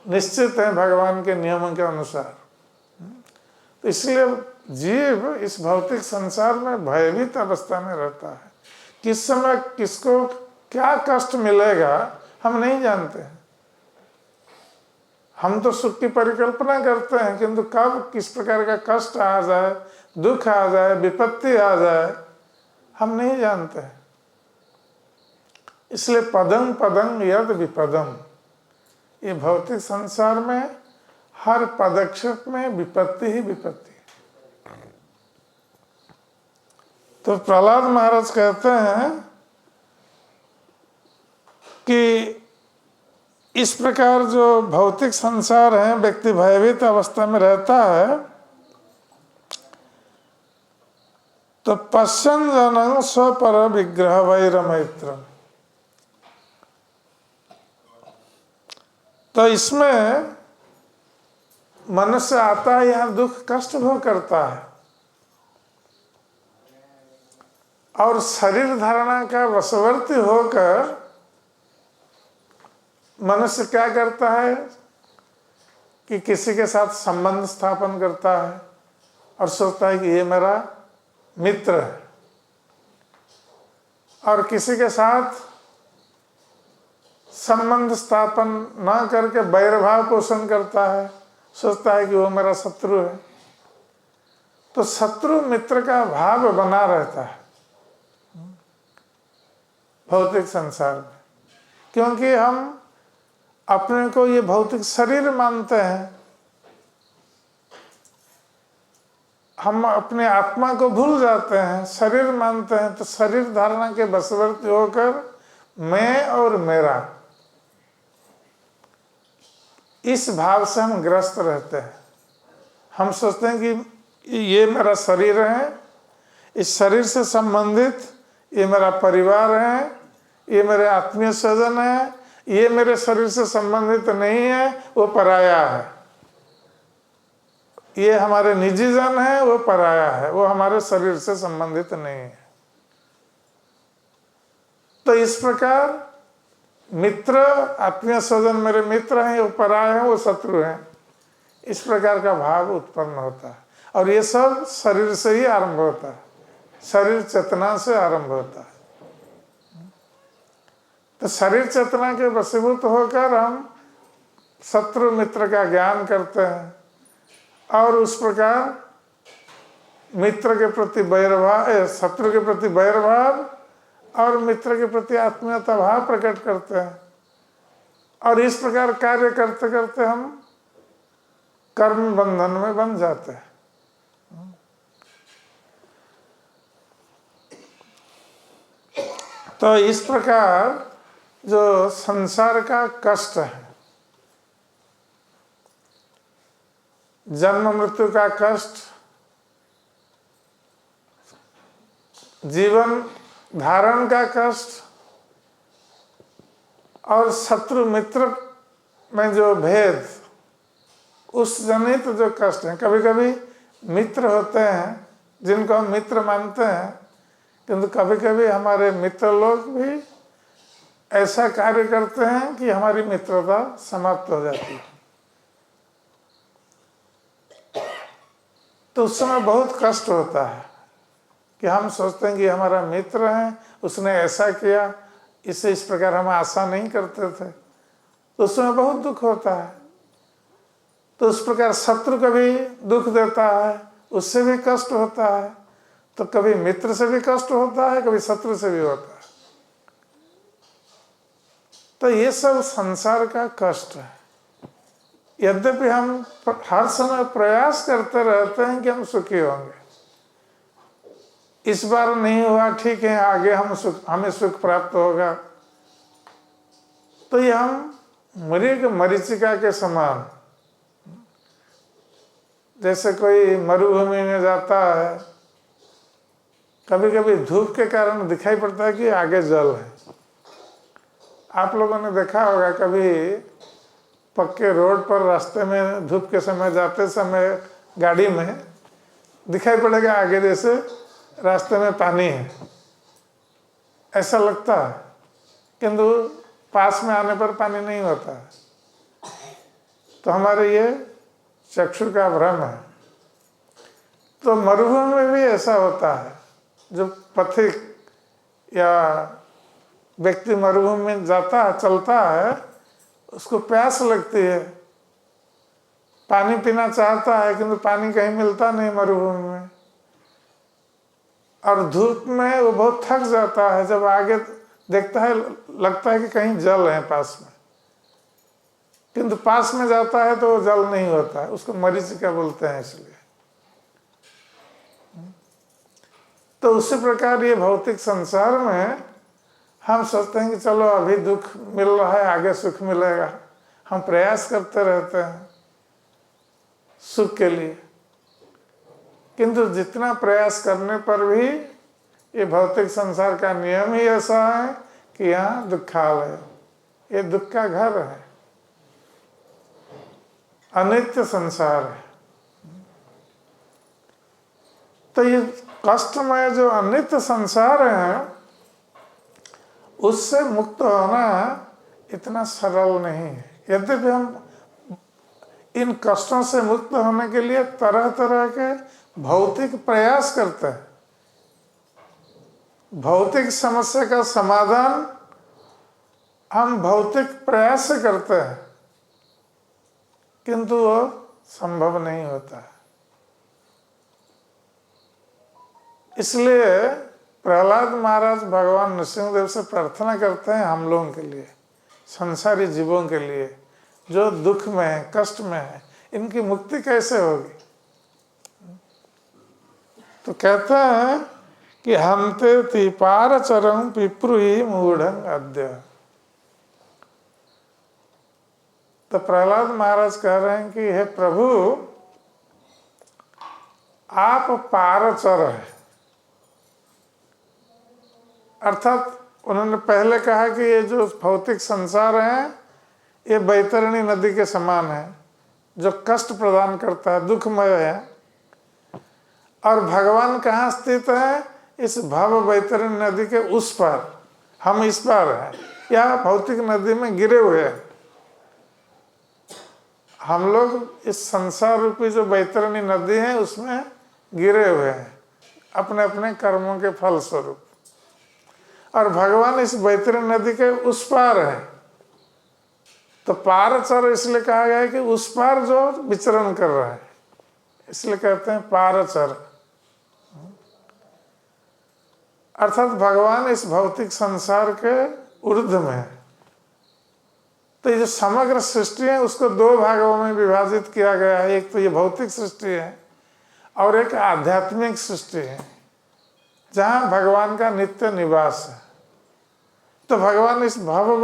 निश्चित है भगवान के नियमों के अनुसार। तो इसलिए जीव इस भौतिक संसार में भयभीत अवस्था में रहता है। किस समय किसको क्या कष्ट मिलेगा हम नहीं जानते हैं। हम तो सुख की परिकल्पना करते हैं, किंतु कब किस प्रकार का कष्ट आ जाए, दुख आ जाए, विपत्ति आ जाए, हम नहीं जानते हैं। इसलिए पदं पदं यद विपदम, ये भौतिक संसार में हर पदक्षेप में विपत्ति ही विपत्ति। तो प्रहलाद महाराज कहते हैं कि इस प्रकार जो भौतिक संसार है, व्यक्ति भयभीत अवस्था में रहता है, तो पश्चन जनं स्वपर विग्रह वैरमैत्र, तो इसमें मनुष्य आता है, यहाँ दुख कष्ट भोग करता है और शरीर धारणा का वशवर्ती होकर मनुष्य क्या करता है कि किसी के साथ संबंध स्थापन करता है और सोचता है कि ये मेरा मित्र है, और किसी के साथ संबंध स्थापन ना करके वैरभाव पोषण करता है, सोचता है कि वो मेरा शत्रु है। तो शत्रु मित्र का भाव बना रहता है भौतिक संसार में, क्योंकि हम अपने को ये भौतिक शरीर मानते हैं। हम अपने आत्मा को भूल जाते हैं, शरीर मानते हैं, तो शरीर धारणा के वशवर्ती होकर मैं और मेरा, इस भाव से हम ग्रस्त रहते हैं। हम सोचते हैं कि ये मेरा शरीर है, इस शरीर से संबंधित ये मेरा परिवार है, ये मेरे आत्मीय स्वजन है, ये मेरे शरीर से संबंधित नहीं है, वो पराया है। ये हमारे निजी जन है, वो पराया है, वो हमारे शरीर से संबंधित नहीं है। तो इस प्रकार मित्र, आत्मीय स्वजन मेरे मित्र हैं, वो पराये हैं, वो शत्रु हैं, इस प्रकार का भाव उत्पन्न होता है। और ये सब शरीर से ही आरंभ होता है, शरीर चेतना से आरंभ होता है। तो शरीर चेतना के वशीभूत होकर हम शत्रु मित्र का ज्ञान करते हैं और उस प्रकार मित्र के प्रति वैरभाव, शत्रु के प्रति वैरभाव और मित्र के प्रति आत्मीयता भाव प्रकट करते हैं। और इस प्रकार कार्य करते करते हम कर्म बंधन में बन जाते हैं। तो इस प्रकार जो संसार का कष्ट है, जन्म मृत्यु का कष्ट, जीवन धारण का कष्ट और शत्रु मित्र में जो भेद, उस जनित जो कष्ट है। कभी कभी मित्र होते हैं जिनको हम मित्र मानते हैं, किंतु कभी कभी हमारे मित्र लोग भी ऐसा कार्य करते हैं कि हमारी मित्रता समाप्त हो जाती है। तो उस समय बहुत कष्ट होता है कि हम सोचते हैं कि हमारा मित्र है, उसने ऐसा किया, इससे इस प्रकार हम आशा नहीं करते थे, तो उस समय बहुत दुख होता है। तो उस प्रकार शत्रु कभी दुख देता है, उससे भी कष्ट होता है। तो कभी मित्र से भी कष्ट होता है, कभी शत्रु से भी होता है। तो ये सब संसार का कष्ट है। यद्यपि हम हर समय प्रयास करते रहते हैं कि हम सुखी होंगे, इस बार नहीं हुआ, ठीक है, आगे हमें सुख प्राप्त होगा। तो ये हम मृग मरीचिका के समान, जैसे कोई मरुभूमि में जाता है, कभी कभी धूप के कारण दिखाई पड़ता है कि आगे जल है। आप लोगों ने देखा होगा, कभी पक्के रोड पर रास्ते में धूप के समय जाते समय गाड़ी में दिखाई पड़ेगा आगे जैसे रास्ते में पानी है, ऐसा लगता है, किंतु पास में आने पर पानी नहीं होता है। तो हमारे ये चक्षु का भ्रम है। तो मरुभूमि में भी ऐसा होता है। जो पथिक या व्यक्ति मरुभूमि में जाता है, चलता है, उसको प्यास लगती है, पानी पीना चाहता है, किंतु पानी कहीं मिलता नहीं मरुभूमि में, और धूप में वो बहुत थक जाता है। जब आगे देखता है, लगता है कि कहीं जल है पास में, किंतु पास में जाता है तो वो जल नहीं होता है, उसको मरीचिका बोलते हैं। इसलिए तो उसी प्रकार ये भौतिक संसार में हम सोचते हैं कि चलो अभी दुख मिल रहा है, आगे सुख मिलेगा, हम प्रयास करते रहते हैं सुख के लिए, किंतु जितना प्रयास करने पर भी ये भौतिक संसार का नियम ही ऐसा है कि यहाँ दुखालय है, ये दुख का घर है, अनित्य संसार है। तो ये कष्टमय जो अनित्य संसार है उससे मुक्त होना इतना सरल नहीं है। यद्यपि हम इन कष्टों से मुक्त होने के लिए तरह तरह के भौतिक प्रयास करते हैं, भौतिक समस्या का समाधान हम भौतिक प्रयास से करते हैं, किंतु वो संभव नहीं होता है। इसलिए प्रहलाद महाराज भगवान नृसिंहदेव से प्रार्थना करते हैं हम लोगों के लिए, संसारी जीवों के लिए जो दुख में है, कष्ट में है, इनकी मुक्ति कैसे होगी। तो कहते हैं कि हंते ती पारचरं पिप्रुहि मूढ़ं अद्य। तो प्रहलाद महाराज कह रहे हैं कि हे प्रभु, आप पारचर है, अर्थात उन्होंने पहले कहा कि ये जो भौतिक संसार है ये बैतरणी नदी के समान है जो कष्ट प्रदान करता है, दुखमय है। और भगवान कहाँ स्थित है? इस भव बैतरणी नदी के उस पार, हम इस पार हैं, या भौतिक नदी में गिरे हुए हैं। हम लोग इस संसार रूपी जो बैतरणी नदी है उसमें गिरे हुए हैं अपने अपने कर्मों के फल स्वरूप, और भगवान इस बैतरणी नदी के उस पार है। तो पारचर इसलिए कहा गया है कि उस पार जो विचरण कर रहा है, इसलिए कहते हैं पारचर। अर्थात भगवान इस भौतिक संसार के ऊर्ध्व में है। तो ये जो समग्र सृष्टि है उसको दो भागों में विभाजित किया गया है, एक तो ये भौतिक सृष्टि है और एक आध्यात्मिक सृष्टि है जहाँ भगवान का नित्य निवास है। तो भगवान इस भव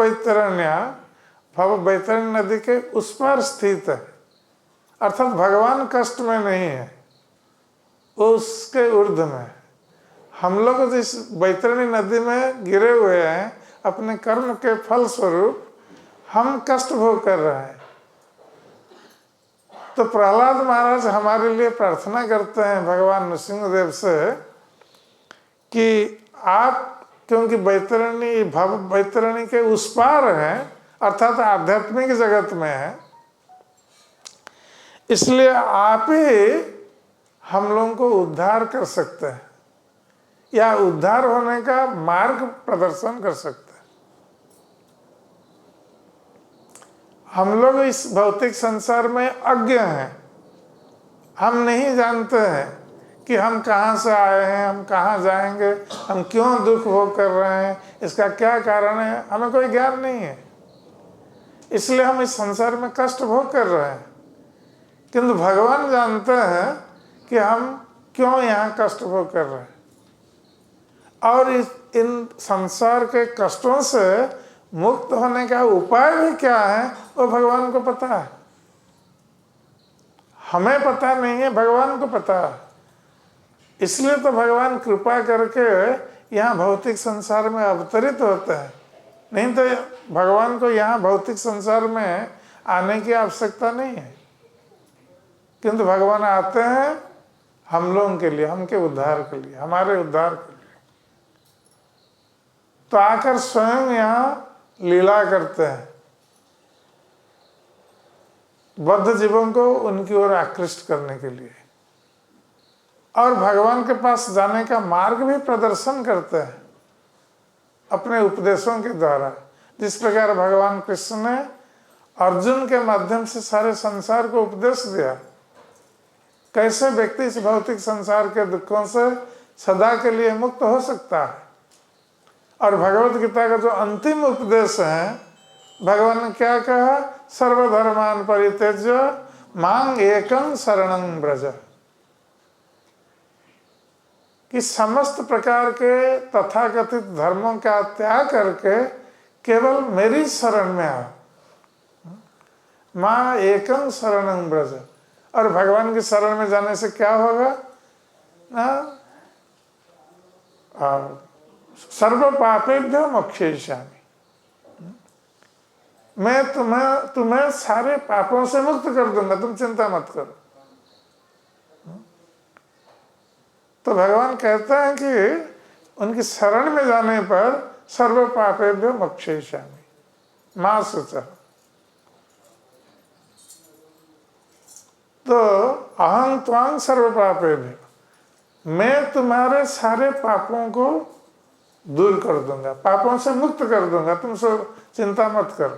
बैतरणी नदी के उस पर स्थित है, अर्थात भगवान कष्ट में नहीं है, वो उसके ऊर्ध्व में है। हम लोग इस बैतरणी नदी में गिरे हुए हैं, अपने कर्म के फल स्वरूप हम कष्ट भोग कर रहे हैं। तो प्रहलाद महाराज हमारे लिए प्रार्थना करते हैं भगवान नृसिंहदेव से कि आप, क्योंकि बैतरणी भव बैतरणी के उस पार हैं, अर्थात आध्यात्मिक जगत में है, इसलिए आप ही हम लोगों को उद्धार कर सकते हैं या उद्धार होने का मार्ग प्रदर्शन कर सकते हैं। हम लोग इस भौतिक संसार में अज्ञ हैं, हम नहीं जानते हैं कि हम कहाँ से आए हैं, हम कहाँ जाएंगे, हम क्यों दुख भोग कर रहे हैं, इसका क्या कारण है, हमें कोई ज्ञान नहीं है। इसलिए हम इस संसार में कष्ट भोग कर रहे हैं, किंतु भगवान जानते हैं कि हम क्यों यहाँ कष्ट भोग कर रहे हैं, और इन संसार के कष्टों से मुक्त होने का उपाय भी क्या है वो भगवान को पता है। हमें पता नहीं है, भगवान को पता है। इसलिए तो भगवान कृपा करके यहाँ भौतिक संसार में अवतरित होते हैं, नहीं तो भगवान को यहाँ भौतिक संसार में आने की आवश्यकता नहीं है, किंतु भगवान आते हैं हम लोगों के लिए, हमके उद्धार के लिए, हमारे उद्धार के लिए। तो आकर स्वयं यहाँ लीला करते हैं, बद्ध जीवों को उनकी ओर आकृष्ट करने के लिए, और भगवान के पास जाने का मार्ग भी प्रदर्शन करते हैं अपने उपदेशों के द्वारा। जिस प्रकार भगवान कृष्ण ने अर्जुन के माध्यम से सारे संसार को उपदेश दिया, कैसे व्यक्ति इस भौतिक संसार के दुखों से सदा के लिए मुक्त हो सकता है। और भगवत गीता का जो अंतिम उपदेश है, भगवान ने क्या कहा? सर्वधर्मान परित्यज्य मां एकं शरणं व्रज। कि समस्त प्रकार के तथाकथित धर्मों का त्याग करके केवल मेरी शरण में आओ। माँ एकम शरणं ब्रज। और भगवान की शरण में जाने से क्या होगा ना, सर्व पापेभ्यो मोक्षयिष्यामि। मैं तुम्हें सारे पापों से मुक्त कर दूंगा, तुम चिंता मत करो। तो भगवान कहते हैं कि उनकी शरण में जाने पर सर्व पापेभ्यो मोक्षयिष्यामि मां शुचः। तो अहं त्वां सर्व पापेभ्यो, मैं तुम्हारे सारे पापों को दूर कर दूंगा, पापों से मुक्त कर दूंगा, तुम सब चिंता मत करो।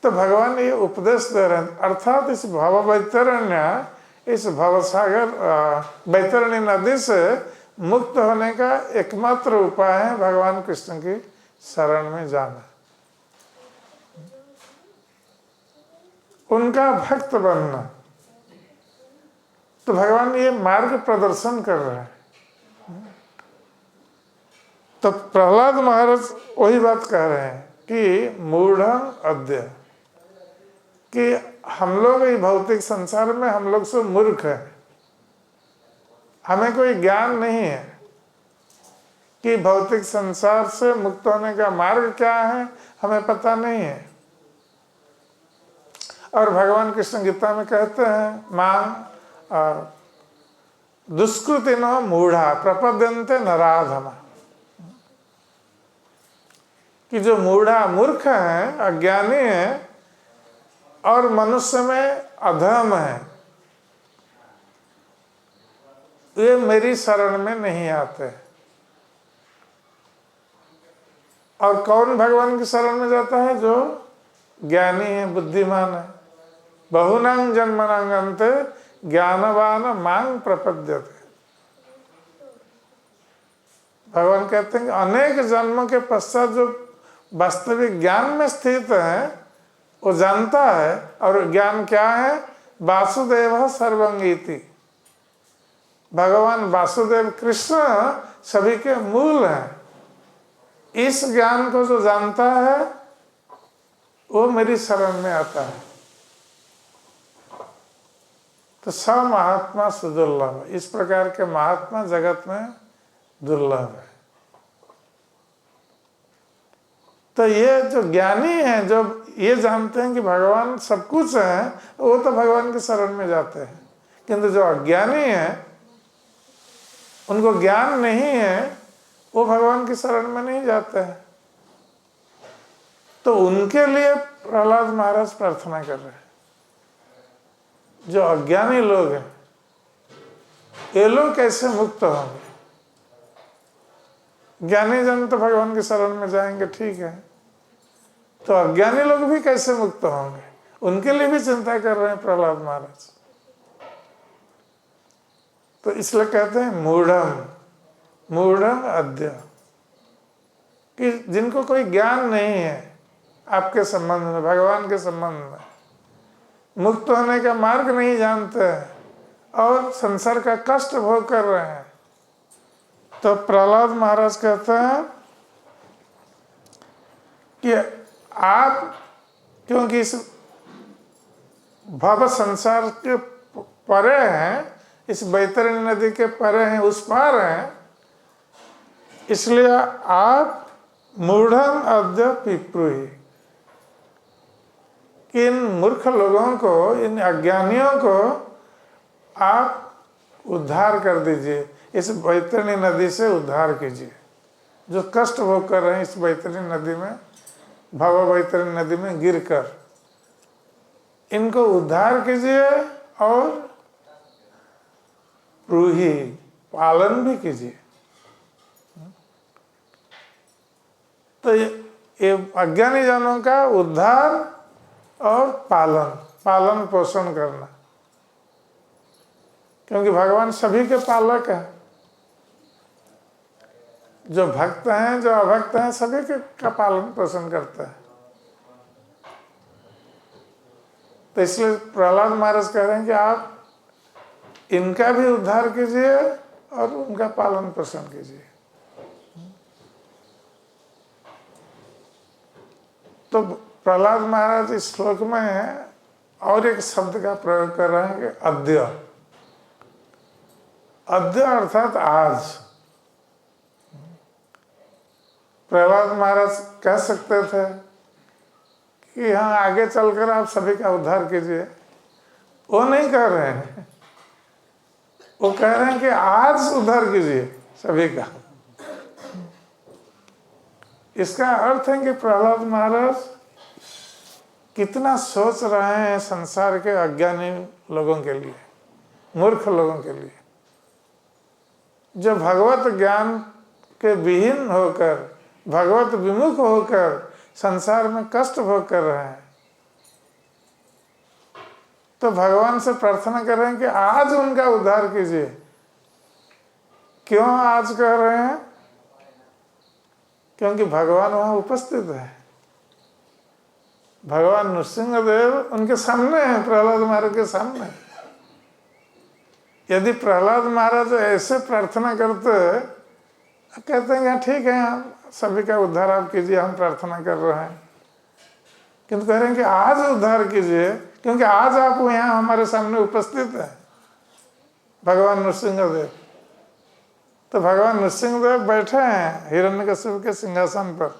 तो भगवान ये उपदेश दे रहे हैं, अर्थात इस भव वैतरण्य, इस भवसागर वैतरणी नदी से मुक्त होने का एकमात्र उपाय है भगवान कृष्ण की शरण में जाना, उनका भक्त बनना। तो भगवान ये मार्ग प्रदर्शन कर रहे हैं। तो प्रहलाद महाराज वही बात कह रहे हैं कि मूढ़ं अद्य, कि हम लोग इस भौतिक संसार में हम लोग से मूर्ख है, हमें कोई ज्ञान नहीं है कि भौतिक संसार से मुक्त होने का मार्ग क्या है, हमें पता नहीं है। और भगवान कृष्ण गीता में कहते हैं मां दुष्कृतिनो मूढ़ा प्रपद्यन्ते नराधमा, कि जो मूढ़ा मूर्ख है, अज्ञानी है और मनुष्य में अधम है, ये मेरी शरण में नहीं आते। और कौन भगवान की शरण में जाता है? जो ज्ञानी है, बुद्धिमान है। बहुनां जन्मनां अन्ते ज्ञानवान मां प्रपद्यते। भगवान कहते हैं कि अनेक जन्मों के पश्चात जो वास्तविक ज्ञान में स्थित है वो जानता है। और ज्ञान क्या है? वासुदेव सर्वंगीति, भगवान वासुदेव कृष्ण सभी के मूल हैं। इस ज्ञान को जो जानता है वो मेरी शरण में आता है। तो स महात्मा सुदुर्लभ, इस प्रकार के महात्मा जगत में दुर्लभ है। तो ये जो ज्ञानी हैं, जो ये जानते हैं कि भगवान सब कुछ है, वो तो भगवान के शरण में जाते हैं। किंतु जो अज्ञानी है, उनको ज्ञान नहीं है, वो भगवान की शरण में नहीं जाते हैं। तो उनके लिए प्रहलाद महाराज प्रार्थना कर रहे हैं। जो अज्ञानी लोग हैं, ये लोग कैसे मुक्त होंगे? ज्ञानी जन तो भगवान की शरण में जाएंगे, ठीक है, तो अज्ञानी लोग भी कैसे मुक्त होंगे? उनके लिए भी चिंता कर रहे हैं प्रहलाद महाराज। तो इसलिए कहते हैं मूढ़ं अद्य, कि जिनको कोई ज्ञान नहीं है आपके संबंध में, भगवान के संबंध में, मुक्त होने का मार्ग नहीं जानते हैं और संसार का कष्ट भोग कर रहे हैं, तो प्रहलाद महाराज कहते हैं कि आप क्योंकि इस भव संसार के परे हैं, इस बैतरणी नदी के परे हैं, उस पार हैं, इसलिए आप मूढ़ं अद्य पिप्रुहि, इन मूर्ख लोगों को, इन अज्ञानियों को आप उद्धार कर दीजिए, इस बैतरणी नदी से उद्धार कीजिए। जो कष्ट भोग कर रहे हैं इस बैतरणी नदी में, भव बैतरणी नदी में गिरकर, इनको उद्धार कीजिए और प्रूहि, पालन भी कीजिए। तो ये अज्ञानी जनों का उद्धार और पालन पोषण करना, क्योंकि भगवान सभी के पालक हैं। जो भक्त हैं, जो अभक्त हैं, सभी के का पालन पोषण करता है। तो इसलिए प्रहलाद महाराज कह रहे हैं कि आप इनका भी उद्धार कीजिए और उनका पालन पोषण कीजिए। तो प्रहलाद महाराज इस श्लोक में और एक शब्द का प्रयोग कर रहे हैं कि अद्य। अद्य अर्थात आज। प्रहलाद महाराज कह सकते थे कि हाँ आगे चलकर आप सभी का उद्धार कीजिए, वो नहीं कह रहे हैं। वो कह रहे हैं कि आज उद्धार कीजिए सभी का। इसका अर्थ है कि प्रहलाद महाराज कितना सोच रहे हैं संसार के अज्ञानी लोगों के लिए, मूर्ख लोगों के लिए, जो भगवत ज्ञान के विहीन होकर, भगवत विमुख होकर संसार में कष्ट भोग कर रहे हैं। तो भगवान से प्रार्थना कर रहे हैं कि आज उनका उद्धार कीजिए। क्यों आज कह रहे हैं? क्योंकि भगवान वहां उपस्थित है। भगवान नृसिंहदेव उनके सामने है, प्रहलाद महाराज के सामने। यदि प्रहलाद महाराज ऐसे प्रार्थना करते, कहते हैं ठीक है हम सभी का उद्धार आप कीजिए, हम प्रार्थना कर रहे हैं, किंतु कह रहे हैं कि आज उद्धार कीजिए क्योंकि आज आप यहाँ हमारे सामने उपस्थित है, भगवान नृसिंहदेव। तो भगवान नृसिंहदेव बैठे हैं हिरण्यकशिपु के सिंहासन पर,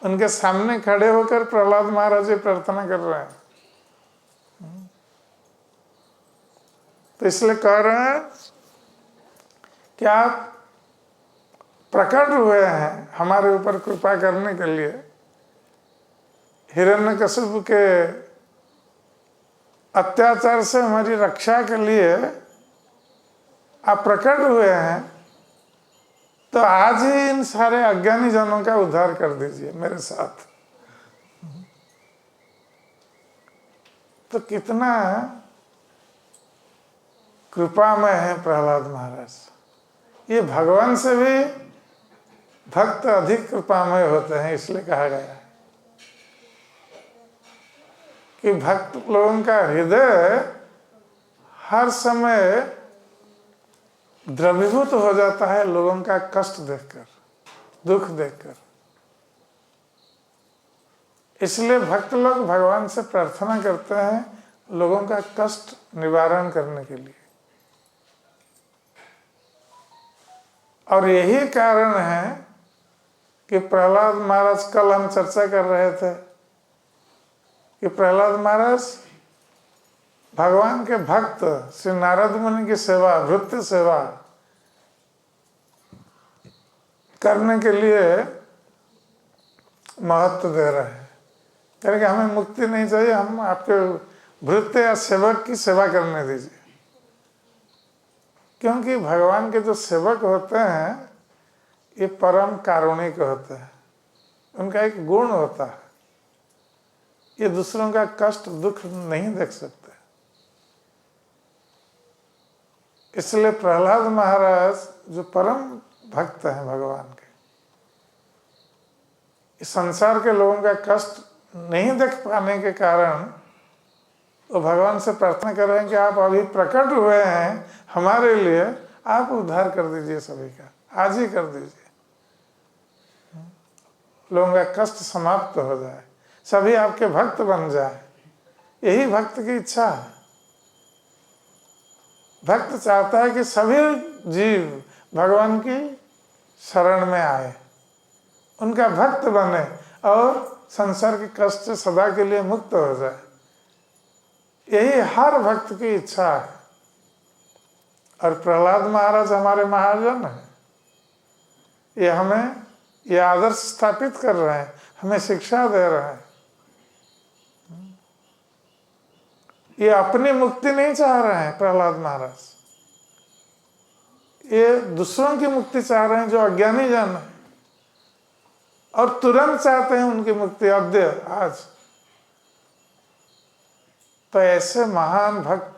उनके सामने खड़े होकर प्रहलाद महाराज जी प्रार्थना कर रहे हैं। तो इसलिए कह रहे हैं कि आप प्रकट हुए हैं हमारे ऊपर कृपा करने के लिए, हिरण्यकशिपु के अत्याचार से हमारी रक्षा के लिए आप प्रकट हुए हैं। तो आज ही इन सारे अज्ञानी जनों का उद्धार कर दीजिए मेरे साथ। तो कितना कृपामय है प्रहलाद महाराज। ये भगवान से भी भक्त अधिक कृपामय होते हैं, इसलिए कहा गया है कि भक्त लोगों का हृदय हर समय द्रवीभूत हो जाता है लोगों का कष्ट देखकर, दुख देखकर। इसलिए भक्त लोग भगवान से प्रार्थना करते हैं लोगों का कष्ट निवारण करने के लिए। और यही कारण है कि प्रहलाद महाराज, कल हम चर्चा कर रहे थे कि प्रहलाद महाराज भगवान के भक्त श्री नारद मुनि की सेवा, भृत्य सेवा करने के लिए महत्व दे रहे हैं। कहेंगे हमें मुक्ति नहीं चाहिए, हम आपके भृत्य या सेवक की सेवा करने दीजिए। क्योंकि भगवान के जो सेवक होते हैं ये परम कारुणिक होते हैं, उनका एक गुण होता है, ये दूसरों का कष्ट दुख नहीं देख सकते। इसलिए प्रहलाद महाराज जो परम भक्त हैं भगवान के, इस संसार के लोगों का कष्ट नहीं देख पाने के कारण वो भगवान से प्रार्थना कर रहे हैं कि आप अभी प्रकट हुए हैं हमारे लिए, आप उद्धार कर दीजिए सभी का, आज ही कर दीजिए। लोगों का कष्ट समाप्त हो जाए, सभी आपके भक्त बन जाए। यही भक्त की इच्छा है। भक्त चाहता है कि सभी जीव भगवान की शरण में आए, उनका भक्त बने और संसार के कष्ट से सदा के लिए मुक्त हो जाए। यही हर भक्त की इच्छा है। और प्रहलाद महाराज हमारे महाजन हैं, ये हमें ये आदर्श स्थापित कर रहे हैं, हमें शिक्षा दे रहे हैं। ये अपनी मुक्ति नहीं चाह रहे हैं प्रहलाद महाराज, ये दूसरों की मुक्ति चाह रहे हैं जो अज्ञानी जन है, और तुरंत चाहते हैं उनकी मुक्ति, अद्य, आज। तो ऐसे महान भक्त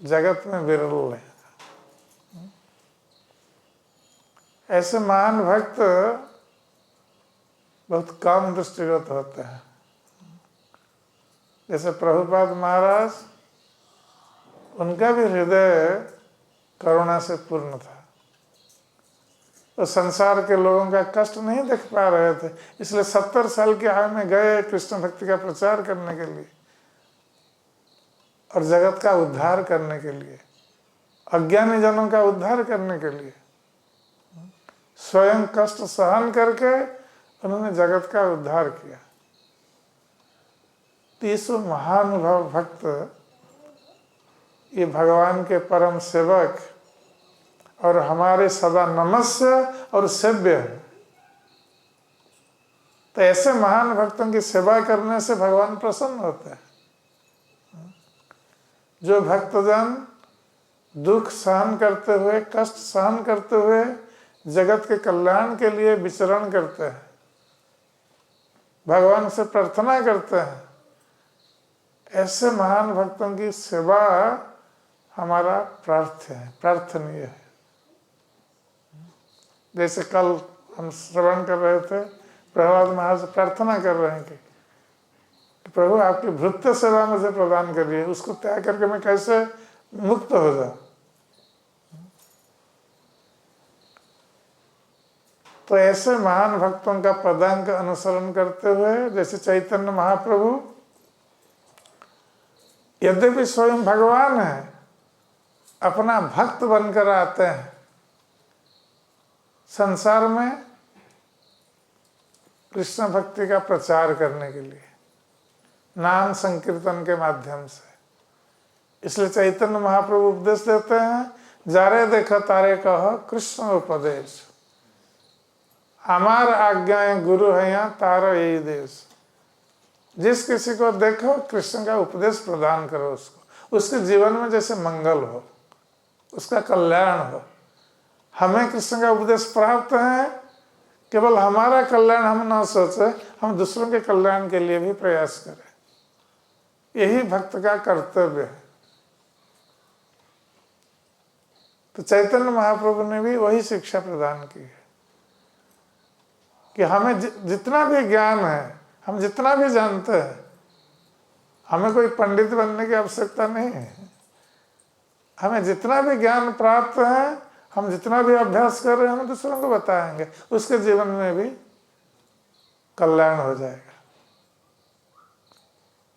जगत में विरल हैं। ऐसे महान भक्त बहुत कम दृष्टिगत होते हैं। जैसे प्रभुपाद महाराज, उनका भी हृदय करुणा से पूर्ण था। तो संसार के लोगों का कष्ट नहीं देख पा रहे थे, इसलिए 70 साल की आयु में गए कृष्ण भक्ति का प्रचार करने के लिए और जगत का उद्धार करने के लिए, अज्ञानी जनों का उद्धार करने के लिए स्वयं कष्ट सहन करके उन्होंने जगत का उद्धार किया। तीसो महानुभाव भक्त ये भगवान के परम सेवक और हमारे सदा नमस्य और सेव्य है। तो ऐसे महान भक्तों की सेवा करने से भगवान प्रसन्न होते हैं। जो भक्तजन दुख सहन करते हुए, कष्ट सहन करते हुए जगत के कल्याण के लिए विचरण करते हैं, भगवान से प्रार्थना करते हैं, ऐसे महान भक्तों की सेवा हमारा प्रार्थनीय है। जैसे कल हम श्रवण कर रहे थे, प्रहलाद महाराज प्रार्थना कर रहे हैं कि प्रभु आपकी भृत्य सेवा मुझे प्रदान करिए, उसको त्याग करके मैं कैसे मुक्त हो जाऊं। तो ऐसे महान भक्तों का पदांक अनुसरण करते हुए, जैसे चैतन्य महाप्रभु यद्यपि स्वयं भगवान है, अपना भक्त बनकर आते हैं संसार में कृष्ण भक्ति का प्रचार करने के लिए, नाम संकीर्तन के माध्यम से। इसलिए चैतन्य महाप्रभु उपदेश देते हैं, जारे देखो तारे कहो कृष्ण उपदेश, हमार आज्ञाएं गुरु है यहाँ तारो यही देश। जिस किसी को देखो कृष्ण का उपदेश प्रदान करो, उसके जीवन में जैसे मंगल हो, उसका कल्याण हो। हमें कृष्ण का उपदेश प्राप्त है, केवल हमारा कल्याण हम ना सोचे, हम दूसरों के कल्याण के लिए भी प्रयास करें। यही भक्त का कर्तव्य है। तो चैतन्य महाप्रभु ने भी वही शिक्षा प्रदान की है कि हमें जितना भी ज्ञान है, हम जितना भी जानते हैं, हमें कोई पंडित बनने की आवश्यकता नहीं है। हमें जितना भी ज्ञान प्राप्त है, हम जितना भी अभ्यास कर रहे हैं, हम दूसरों को बताएंगे, उसके जीवन में भी कल्याण हो जाएगा।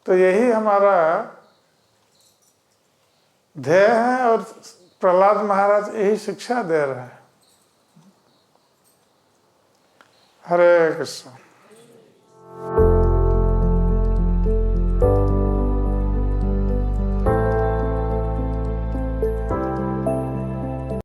तो यही हमारा ध्येय है और प्रहलाद महाराज यही शिक्षा दे रहे हैं। हरे कृष्ण।